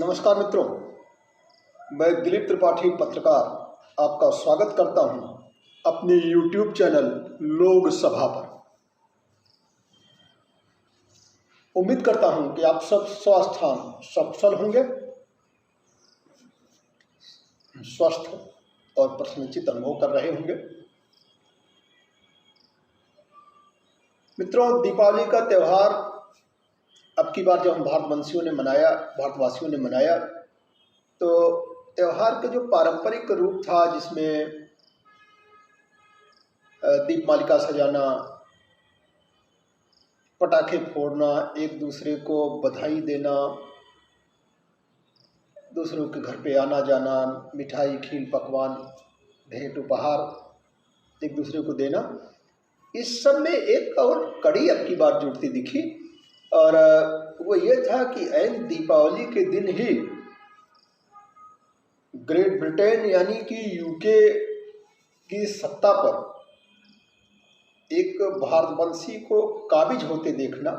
नमस्कार मित्रों, मैं दिलीप त्रिपाठी पत्रकार आपका स्वागत करता हूं अपने YouTube चैनल लोग सभा पर। उम्मीद करता हूं कि आप सब स्वस्थान सफल होंगे, स्वस्थ और प्रसन्नचित अनुभव कर रहे होंगे। मित्रों, दीपावली का त्यौहार अब की बार जब हम भारतवासियों ने मनाया तो त्यौहार का जो पारंपरिक रूप था, जिसमें दीपमालिका सजाना, पटाखे फोड़ना, एक दूसरे को बधाई देना, दूसरों के घर पे आना जाना, मिठाई खीर पकवान भेंट उपहार एक दूसरे को देना, इस सब में एक और कड़ी अब की बार जुड़ती दिखी। और वो ये था कि ऐन दीपावली के दिन ही ग्रेट ब्रिटेन यानी कि यूके की सत्ता पर एक भारतवंशी को काबिज होते देखना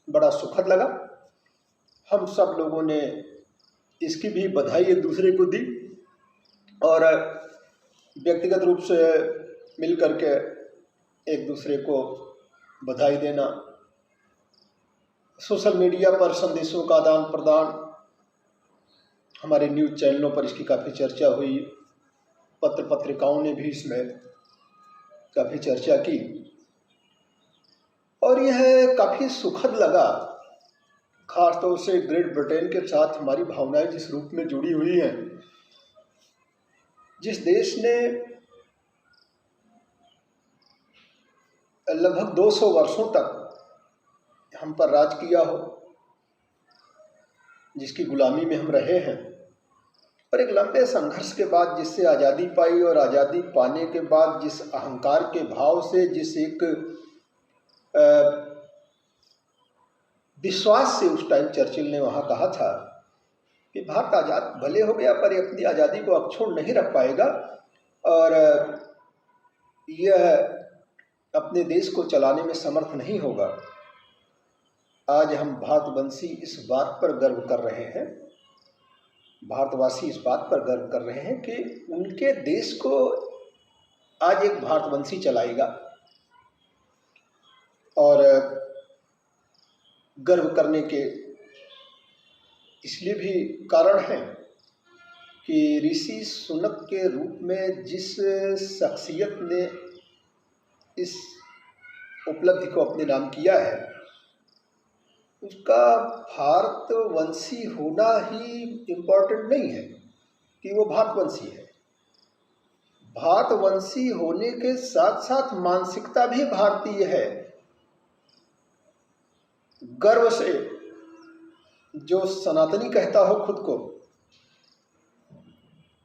बड़ा सुखद लगा। हम सब लोगों ने इसकी भी बधाई एक दूसरे को दी और व्यक्तिगत रूप से मिल करके एक दूसरे को बधाई देना, सोशल मीडिया पर संदेशों का आदान प्रदान, हमारे न्यूज़ चैनलों पर इसकी काफ़ी चर्चा हुई, पत्रिकाओं ने भी इसमें काफ़ी चर्चा की और यह काफ़ी सुखद लगा। खास तौर से ग्रेट ब्रिटेन के साथ हमारी भावनाएं जिस रूप में जुड़ी हुई हैं, जिस देश ने लगभग 200 वर्षों तक हम पर राज किया हो, जिसकी गुलामी में हम रहे हैं, पर एक लंबे संघर्ष के बाद जिससे आज़ादी पाई और आज़ादी पाने के बाद जिस अहंकार के भाव से, जिस एक विश्वास से उस टाइम चर्चिल ने वहाँ कहा था कि भारत आज़ाद भले हो गया पर अपनी आज़ादी को अक्षुण्ण नहीं रख पाएगा और यह अपने देश को चलाने में समर्थ नहीं होगा। आज हम भारतवंशी इस बात पर गर्व कर रहे हैं, भारतवासी इस बात पर गर्व कर रहे हैं कि उनके देश को आज एक भारतवंशी चलाएगा। और गर्व करने के इसलिए भी कारण हैं कि ऋषि सुनक के रूप में जिस शख्सियत ने इस उपलब्धि को अपने नाम किया है, उसका भारतवंशी होना ही इम्पोर्टेंट नहीं है कि वो भारतवंशी है। भारतवंशी होने के साथ साथ मानसिकता भी भारतीय है। गर्व से जो सनातनी कहता हो खुद को,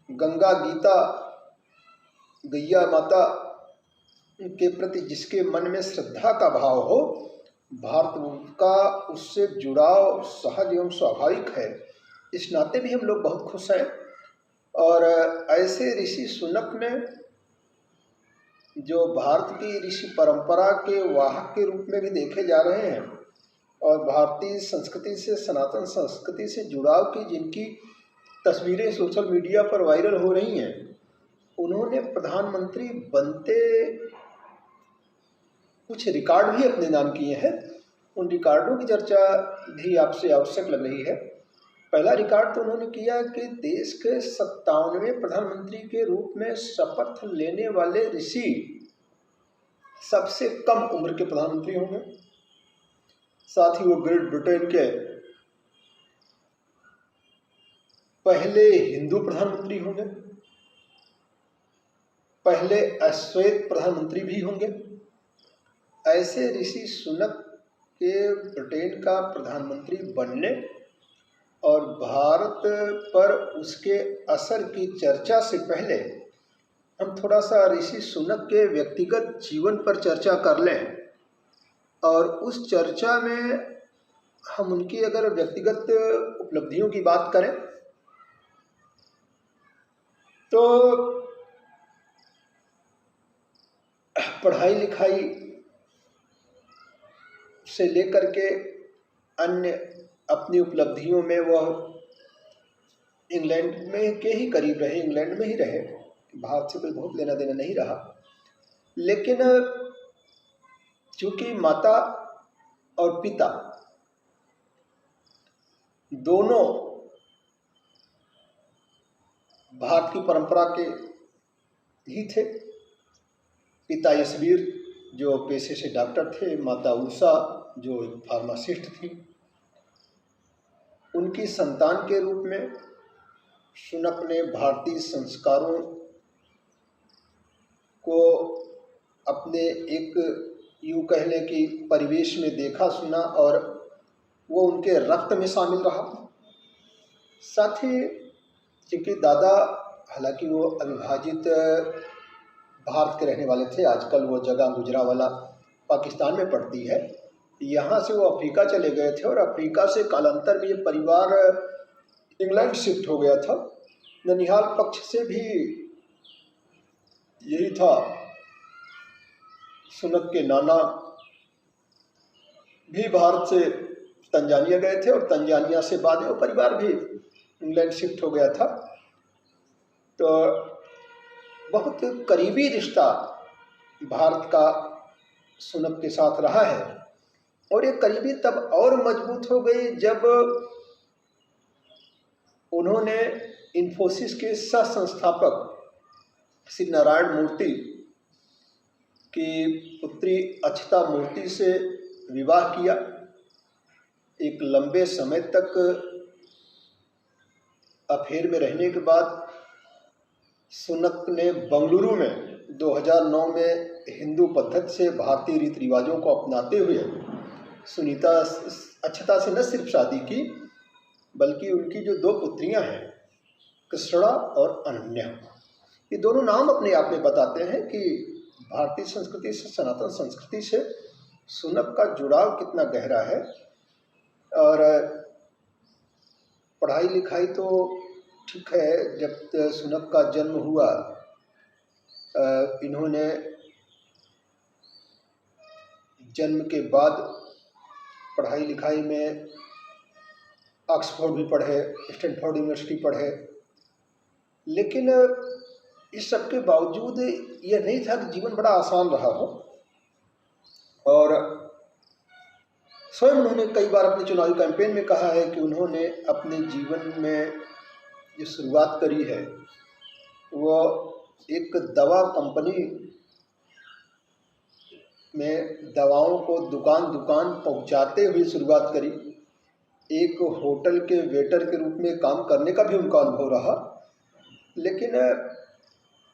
गंगा गीता गैया माता के प्रति जिसके मन में श्रद्धा का भाव हो, भारत का उससे जुड़ाव सहज एवं स्वाभाविक है। इस नाते भी हम लोग बहुत खुश हैं। और ऐसे ऋषि सुनक ने, जो भारत की ऋषि परंपरा के वाहक के रूप में भी देखे जा रहे हैं और भारतीय संस्कृति से, सनातन संस्कृति से जुड़ाव की जिनकी तस्वीरें सोशल मीडिया पर वायरल हो रही हैं, उन्होंने प्रधानमंत्री बनते कुछ रिकॉर्ड भी अपने नाम किए हैं। उन रिकॉर्डों की चर्चा भी आपसे आवश्यक लग रही है। पहला रिकॉर्ड तो उन्होंने किया कि देश के 57वें प्रधानमंत्री के रूप में शपथ लेने वाले ऋषि सबसे कम उम्र के प्रधानमंत्री होंगे। साथ ही वो ग्रेट ब्रिटेन के पहले हिंदू प्रधानमंत्री होंगे, पहले अश्वेत प्रधानमंत्री भी होंगे। ऐसे ऋषि सुनक के ब्रिटेन का प्रधानमंत्री बनने और भारत पर उसके असर की चर्चा से पहले हम थोड़ा सा ऋषि सुनक के व्यक्तिगत जीवन पर चर्चा कर लें। और उस चर्चा में हम उनकी अगर व्यक्तिगत उपलब्धियों की बात करें तो पढ़ाई लिखाई से लेकर के अन्य अपनी उपलब्धियों में वह इंग्लैंड में के ही करीब रहे, इंग्लैंड में ही रहे, भारत से कोई बहुत लेना देना नहीं रहा। लेकिन चूंकि माता और पिता दोनों भारत की परंपरा के ही थे, पिता यशवीर जो पेशे से डॉक्टर थे, माता उषा जो फार्मासिस्ट थी, उनकी संतान के रूप में शुनक ने भारतीय संस्कारों को अपने एक यूँ कह लें कि परिवेश में देखा सुना और वो उनके रक्त में शामिल रहा। साथ ही क्योंकि दादा, हालांकि वो अविभाजित भारत के रहने वाले थे, आजकल वो जगह गुजरावाला पाकिस्तान में पड़ती है, यहाँ से वो अफ्रीका चले गए थे और अफ्रीका से कालांतर में ये परिवार इंग्लैंड शिफ्ट हो गया था। ननिहाल पक्ष से भी यही था। सुनक के नाना भी भारत से तंजानिया गए थे और तंजानिया से बाद में वो परिवार भी इंग्लैंड शिफ्ट हो गया था। तो बहुत करीबी रिश्ता भारत का सुनक के साथ रहा है और ये करीबी तब और मजबूत हो गई जब उन्होंने इन्फोसिस के सह संस्थापक श्री नारायण मूर्ति की पुत्री अक्षता मूर्ति से विवाह किया। एक लंबे समय तक अफेयर में रहने के बाद सुनक ने बंगलुरु में 2009 में हिंदू पद्धति से भारतीय रीति रिवाजों को अपनाते हुए सुनीता अक्षता से न सिर्फ शादी की बल्कि उनकी जो दो पुत्रियां हैं कृष्णा और अनन्या, ये दोनों नाम अपने आप में बताते हैं कि भारतीय संस्कृति से, सनातन संस्कृति से सुनक का जुड़ाव कितना गहरा है। और पढ़ाई लिखाई तो ठीक है, जब सुनक का जन्म हुआ इन्होंने जन्म के बाद पढ़ाई लिखाई में ऑक्सफोर्ड भी पढ़े, स्टैनफोर्ड यूनिवर्सिटी पढ़े, लेकिन इस सब के बावजूद यह नहीं था कि जीवन बड़ा आसान रहा हो। और स्वयं उन्होंने कई बार अपने चुनावी कैंपेन में कहा है कि उन्होंने अपने जीवन में जो शुरुआत करी है वो एक दवा कंपनी में दवाओं को दुकान दुकान पहुंचाते हुए शुरुआत करी। एक होटल के वेटर के रूप में काम करने का भी उनका अनुभव रहा, लेकिन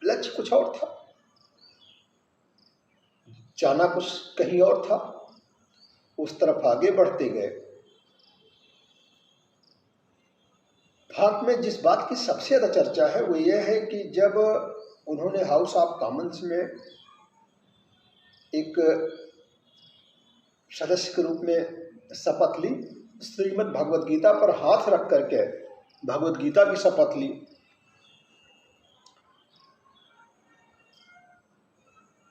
लक्ष्य कुछ और था, जाना कुछ कहीं और था, उस तरफ आगे बढ़ते गए। भारत में जिस बात की सबसे ज़्यादा चर्चा है वो ये है कि जब उन्होंने हाउस ऑफ कॉमन्स में एक सदस्य के रूप में शपथ ली, श्रीमद् भगवद गीता पर हाथ रख करके भगवद गीता की शपथ ली।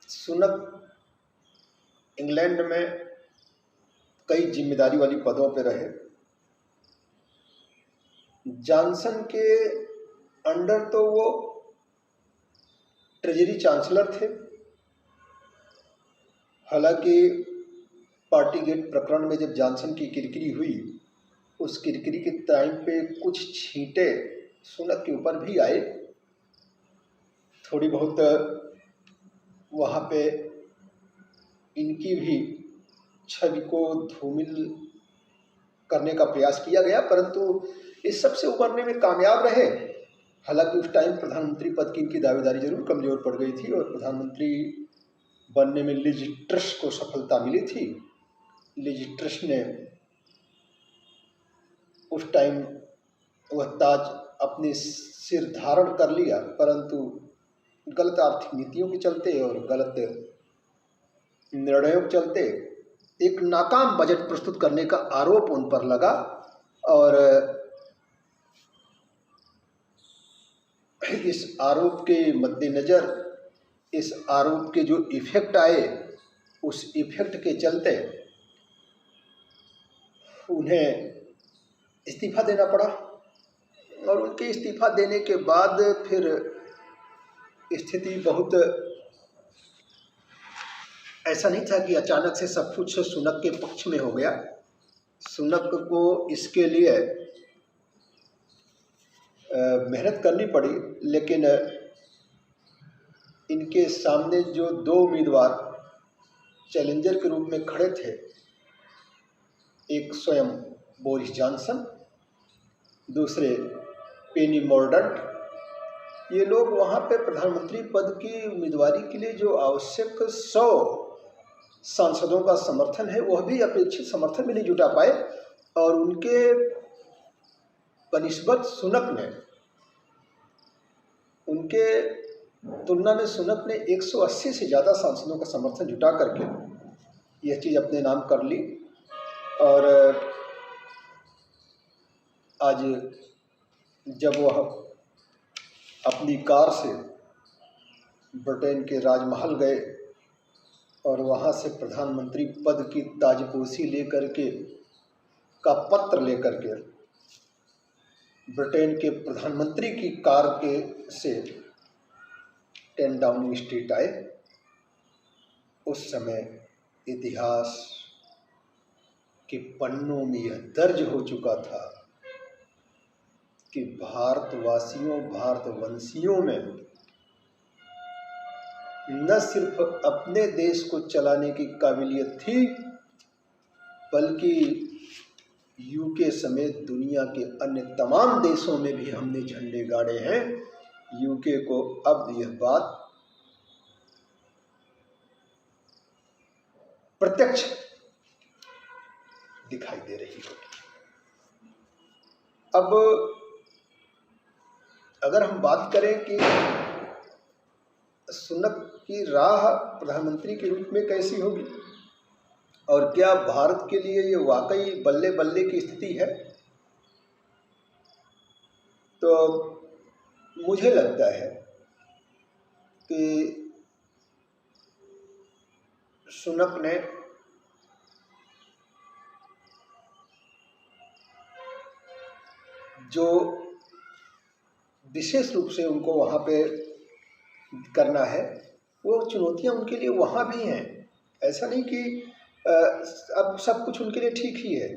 सुनक इंग्लैंड में कई जिम्मेदारी वाली पदों पर रहे। जॉनसन के अंडर तो वो ट्रेजरी चांसलर थे। हालांकि पार्टीगेट प्रकरण में जब जॉनसन की किरकिरी हुई, उस किरकिरी के टाइम पे कुछ छींटे सुनक के ऊपर भी आए। थोड़ी बहुत वहाँ पे इनकी भी छवि को धूमिल करने का प्रयास किया गया, परंतु इस सब से उबरने में कामयाब रहे। हालांकि उस टाइम प्रधानमंत्री पद की इनकी दावेदारी जरूर कमजोर पड़ गई थी और प्रधानमंत्री बनने में लिज ट्रस को सफलता मिली थी। लिज ट्रस ने उस टाइम वह ताज अपने सिर धारण कर लिया, परंतु गलत आर्थिक नीतियों के चलते और गलत निर्णयों के चलते एक नाकाम बजट प्रस्तुत करने का आरोप उन पर लगा। और इस आरोप के मद्देनज़र, इस आरोप के जो इफेक्ट आए, उस इफेक्ट के चलते उन्हें इस्तीफा देना पड़ा। और उनके इस्तीफा देने के बाद फिर स्थिति बहुत ऐसा नहीं था कि अचानक से सब कुछ सुनक के पक्ष में हो गया। सुनक को इसके लिए मेहनत करनी पड़ी, लेकिन इनके सामने जो दो उम्मीदवार चैलेंजर के रूप में खड़े थे, एक स्वयं बोरिस जॉनसन, दूसरे पेनी मोर्डंट, ये लोग वहाँ पे प्रधानमंत्री पद की उम्मीदवारी के लिए जो आवश्यक 100 सांसदों का समर्थन है वह भी अपेक्षित समर्थन भी नहीं जुटा पाए, और उनके बनिस्बत सुनक ने, उनके तुलना में सुनक ने 180 से ज़्यादा सांसदों का समर्थन जुटा करके यह चीज़ अपने नाम कर ली। और आज जब वह अपनी कार से ब्रिटेन के राजमहल गए और वहाँ से प्रधानमंत्री पद की ताजपोशी लेकर के का पत्र लेकर के ब्रिटेन के प्रधानमंत्री की कार के से 10 डाउनिंग स्ट्रीट आए, उस समय इतिहास के पन्नों में यह दर्ज हो चुका था कि भारतवासियों, भारतवंशियों में न सिर्फ अपने देश को चलाने की काबिलियत थी, बल्कि यूके समेत दुनिया के अन्य तमाम देशों में भी हमने झंडे गाड़े हैं। यूके को अब यह बात प्रत्यक्ष दिखाई दे रही है। अब अगर हम बात करें कि सुनक की राह प्रधानमंत्री के रूप में कैसी होगी और क्या भारत के लिए ये वाकई बल्ले बल्ले की स्थिति है, तो मुझे लगता है कि सुनक ने जो विशेष रूप से उनको वहाँ पे करना है, वो चुनौतियाँ उनके लिए वहाँ भी हैं। ऐसा नहीं कि अब सब कुछ उनके लिए ठीक ही है,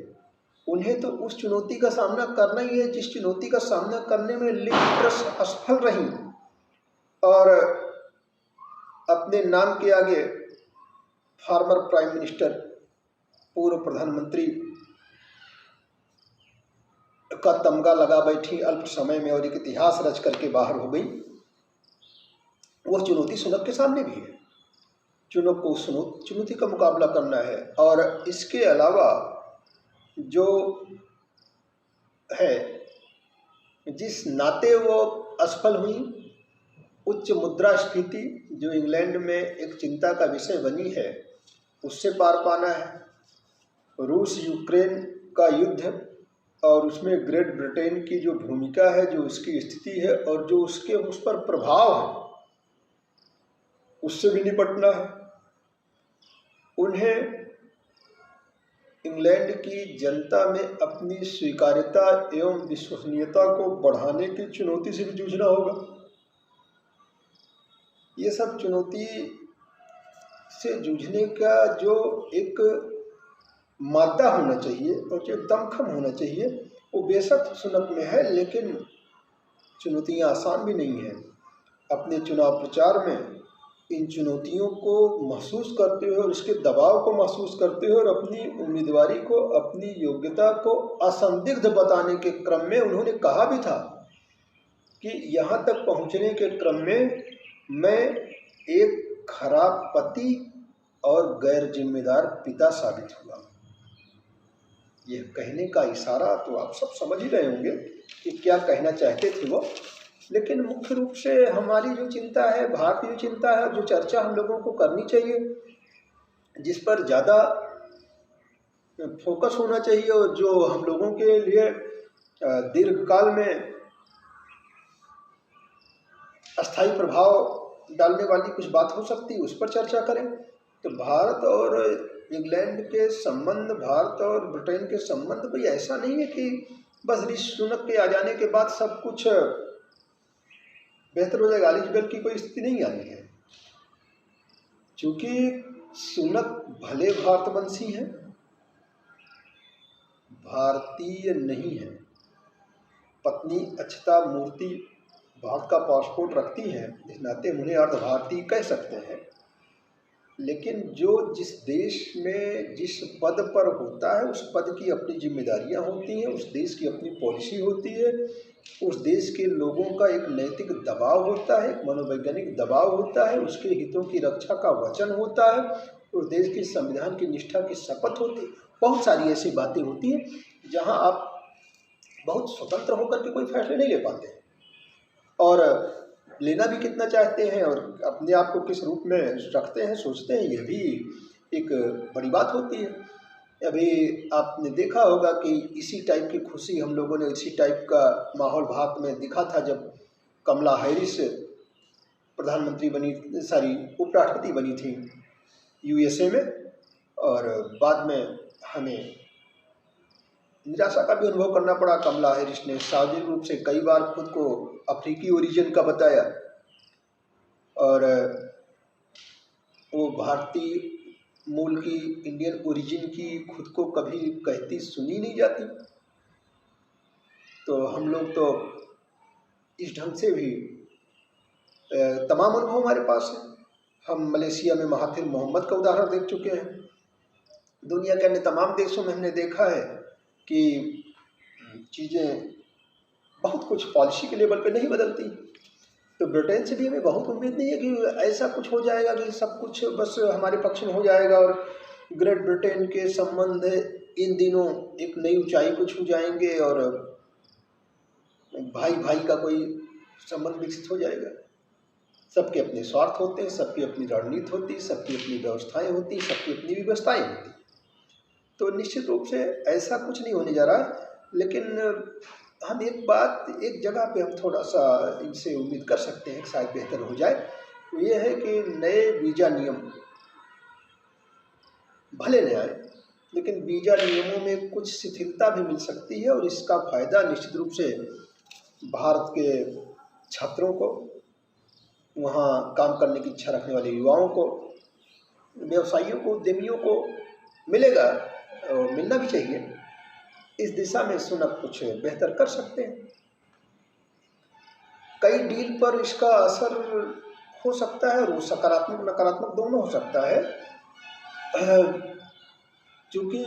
उन्हें तो उस चुनौती का सामना करना ही है जिस चुनौती का सामना करने में लिज ट्रस असफल रही और अपने नाम के आगे फॉर्मर प्राइम मिनिस्टर, पूर्व प्रधानमंत्री का तमगा लगा बैठी अल्प समय में और एक इतिहास रच करके बाहर हो गई। वह चुनौती सुनक के सामने भी है। सुनक को चुनौती का मुकाबला करना है, और इसके अलावा जो है, जिस नाते वो असफल हुई, उच्च मुद्रास्फीति जो इंग्लैंड में एक चिंता का विषय बनी है, उससे पार पाना है। रूस यूक्रेन का युद्ध और उसमें ग्रेट ब्रिटेन की जो भूमिका है, जो उसकी स्थिति है और जो उसके उस पर प्रभाव है, उससे भी निपटना है। उन्हें इंग्लैंड की जनता में अपनी स्वीकार्यता एवं विश्वसनीयता को बढ़ाने की चुनौती से भी जूझना होगा। ये सब चुनौती से जूझने का जो एक मादा होना चाहिए और जो दमखम होना चाहिए, वो बेशक सुनक में है, लेकिन चुनौतियां आसान भी नहीं हैं। अपने चुनाव प्रचार में इन चुनौतियों को महसूस करते हुए और इसके दबाव को महसूस करते हुए और अपनी उम्मीदवारी को, अपनी योग्यता को असंदिग्ध बताने के क्रम में उन्होंने कहा भी था कि यहाँ तक पहुँचने के क्रम में मैं एक खराब पति और गैर जिम्मेदार पिता साबित हुआ। यह कहने का इशारा तो आप सब समझ ही रहे होंगे कि क्या कहना चाहते थे वो। लेकिन मुख्य रूप से हमारी जो चिंता है, भारतीय चिंता है, जो चर्चा हम लोगों को करनी चाहिए, जिस पर ज़्यादा फोकस होना चाहिए और जो हम लोगों के लिए दीर्घकाल में अस्थायी प्रभाव डालने वाली कुछ बात हो सकती है, उस पर चर्चा करें। तो भारत और इंग्लैंड के संबंध, भारत और ब्रिटेन के संबंध भाई ऐसा नहीं है कि बस ऋषि सुनक के आ जाने के बाद सब कुछ बेहतर हो जाएगा। एलिजिबल की कोई स्थिति नहीं आनी है, क्योंकि सुनक भले भारतवंशी हैं, भारतीय नहीं है। पत्नी अक्षता मूर्ति भारत का पासपोर्ट रखती हैं, इस नाते हम उन्हें अर्ध भारतीय कह सकते हैं। लेकिन जो जिस देश में जिस पद पर होता है, उस पद की अपनी जिम्मेदारियां होती हैं, उस देश की अपनी पॉलिसी होती है, उस देश के लोगों का एक नैतिक दबाव होता है, एक मनोवैज्ञानिक दबाव होता है, उसके हितों की रक्षा का वचन होता है, उस देश के संविधान की निष्ठा की शपथ होती है। बहुत सारी ऐसी बातें होती हैं जहाँ आप बहुत स्वतंत्र होकर के कोई फैसले नहीं ले पाते हैं, और लेना भी कितना चाहते हैं और अपने आप को किस रूप में रखते हैं, सोचते हैं, यह भी एक बड़ी बात होती है। अभी आपने देखा होगा कि इसी टाइप की खुशी हम लोगों ने, इसी टाइप का माहौल भारत में दिखा था जब कमला हैरिस प्रधानमंत्री बनी, उपराष्ट्रपति बनी थी यूएसए में, और बाद में हमें निराशा का भी अनुभव करना पड़ा। कमला हैरिस ने सार्वजनिक रूप से कई बार खुद को अफ्रीकी ओरिजिन का बताया, और वो भारतीय मूल की, इंडियन ओरिजिन की खुद को कभी कहती सुनी नहीं जाती। तो हम लोग तो इस ढंग से भी तमाम अनुभव हमारे पास है। हम मलेशिया में महाथिर मोहम्मद का उदाहरण देख चुके हैं। दुनिया के अन्य तमाम देशों में हमने देखा है कि चीज़ें बहुत कुछ पॉलिसी के लेवल पे नहीं बदलती। तो ब्रिटेन से भी हमें बहुत उम्मीद नहीं है कि ऐसा कुछ हो जाएगा कि सब कुछ बस हमारे पक्ष में हो जाएगा और ग्रेट ब्रिटेन के संबंध इन दिनों एक नई ऊंचाई को छू जाएंगे और भाई भाई का कोई संबंध विकसित हो जाएगा। सबके अपने स्वार्थ होते हैं, सबकी अपनी रणनीति होती है, सबकी अपनी व्यवस्थाएं होती हैं, सबकी अपनी व्यवस्थाएं होती हैं। तो निश्चित रूप से ऐसा कुछ नहीं होने जा रहा। लेकिन हम एक जगह पे हम थोड़ा सा इनसे उम्मीद कर सकते हैं कि शायद बेहतर हो जाए, तो ये है कि नए वीज़ा नियम भले न आए, लेकिन वीज़ा नियमों में कुछ शिथिलता भी मिल सकती है, और इसका फ़ायदा निश्चित रूप से भारत के छात्रों को, वहाँ काम करने की इच्छा रखने वाले युवाओं को, व्यवसायियों को, उद्यमियों को मिलेगा, और मिलना भी चाहिए। इस दिशा में सुनक कुछ बेहतर कर सकते हैं। कई डील पर इसका असर हो सकता है, और वो सकारात्मक नकारात्मक दोनों हो सकता है, क्योंकि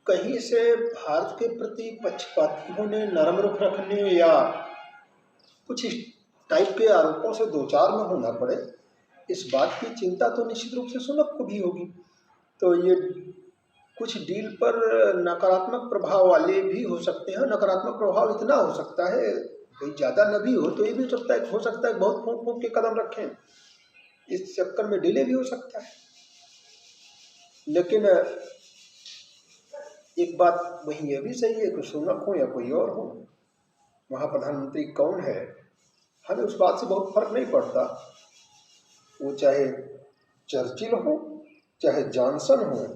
कहीं से भारत के प्रति पक्षपाती होने, नरम रुख रखने या कुछ इस टाइप के आरोपों से दो चार न होना पड़े, इस बात की चिंता तो निश्चित रूप से सुनक को भी होगी। तो ये कुछ डील पर नकारात्मक प्रभाव वाले भी हो सकते हैं। नकारात्मक प्रभाव इतना हो सकता है, कोई ज़्यादा न भी हो तो ये भी हो सकता है बहुत फूंक फूंक के कदम रखें, इस चक्कर में डिले भी हो सकता है। लेकिन एक बात वही यह भी सही है कि सुनक हो या कोई और हो, वहाँ प्रधानमंत्री कौन है, हमें उस बात से बहुत फर्क नहीं पड़ता। वो चाहे चर्चिल हो, चाहे जॉनसन हो,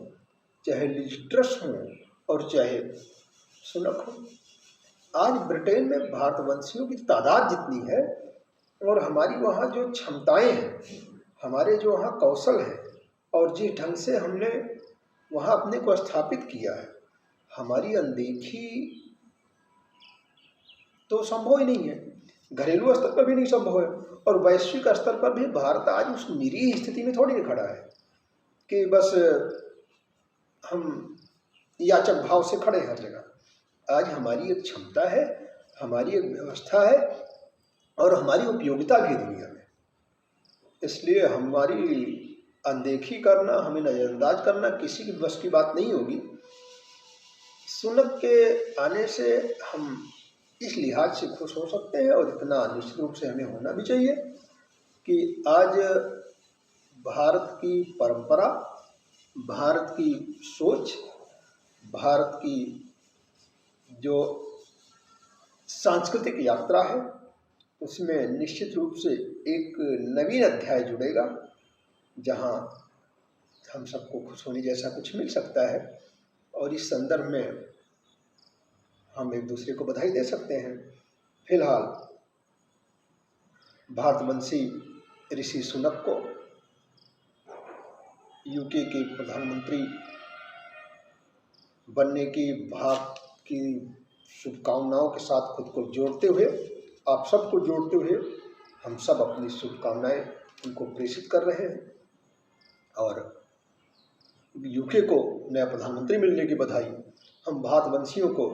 चाहे लिज ट्रस हो, और चाहे सुनक हो। आज ब्रिटेन में भारतवंशियों की तादाद जितनी है, और हमारी वहाँ जो क्षमताएं हैं, हमारे जो वहाँ कौशल है, और जिस ढंग से हमने वहाँ अपने को स्थापित किया है, हमारी अनदेखी तो संभव ही नहीं है। घरेलू स्तर पर भी नहीं संभव है, और वैश्विक स्तर पर भी भारत आज उस निरीह स्थिति में थोड़ी नहीं खड़ा है कि बस हम याचक भाव से खड़े हैं हर जगह। आज हमारी एक क्षमता है, हमारी एक व्यवस्था है, और हमारी उपयोगिता भी है दुनिया में। इसलिए हमारी अनदेखी करना, हमें नज़रअंदाज करना किसी की बस की बात नहीं होगी। सुनक के आने से हम इस लिहाज से खुश हो सकते हैं, और इतना निश्चित रूप से हमें होना भी चाहिए कि आज भारत की परंपरा, भारत की सोच, भारत की जो सांस्कृतिक यात्रा है, उसमें निश्चित रूप से एक नवीन अध्याय जुड़ेगा, जहां हम सबको खुश होने जैसा कुछ मिल सकता है। और इस संदर्भ में हम एक दूसरे को बधाई दे सकते हैं। फिलहाल भारतवंशी ऋषि सुनक को यूके के प्रधानमंत्री बनने की भारत की शुभकामनाओं के साथ खुद को जोड़ते हुए, आप सबको जोड़ते हुए हम सब अपनी शुभकामनाएं उनको प्रेषित कर रहे हैं। और यूके को नया प्रधानमंत्री मिलने की बधाई। हम भारतवंशियों को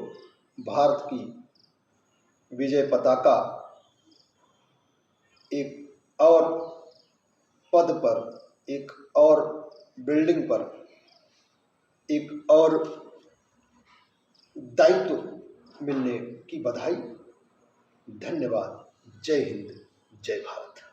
भारत की विजय पताका एक और पद पर, एक और बिल्डिंग पर, एक और दायित्व मिलने की बधाई। धन्यवाद। जय हिंद, जय भारत।